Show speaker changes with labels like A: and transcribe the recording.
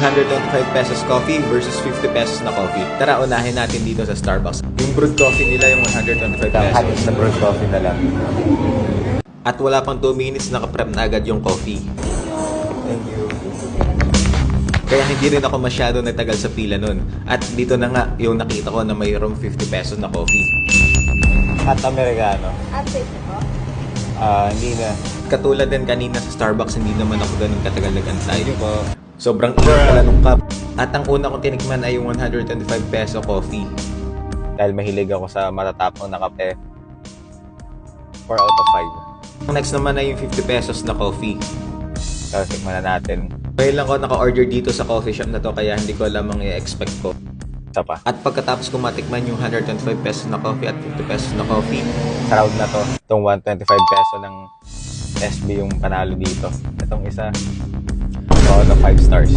A: 125 pesos coffee versus 50 pesos na coffee. Tara, unahin natin dito sa Starbucks. Yung brewed coffee nila yung 125 pesos.
B: Halos na brewed coffee na lang.
A: At wala pang 2 minutes nakaprep na agad yung coffee.
B: Thank you.
A: Kaya hindi rin ako masyado nagtagal sa pila nun. At dito na nga yung nakita ko na mayroong 50 pesos na coffee.
B: At Americano.
C: At ito po.
B: Hindi na.
A: Katulad din kanina sa Starbucks, hindi naman ako ganun katagal nag-antay. Po. Sobrang init pala nung cup. At ang una kong tinikman ay yung 125 peso coffee.
B: Dahil mahilig ako sa matatapang na kape. 4 out of 5.
A: Ang next naman ay yung 50 pesos na coffee.
B: Tapos tikman na natin.
A: Ngayon lang ako naka-order dito sa coffee shop na to kaya hindi ko alam ang i-expect ko.
B: Isa pa.
A: At pagkatapos ko matikman yung 125 pesos na coffee at 50 pesos na coffee,
B: Sa round na to. Itong 125 peso ng SB yung panalo dito. Itong isa, 4 out of 5 stars.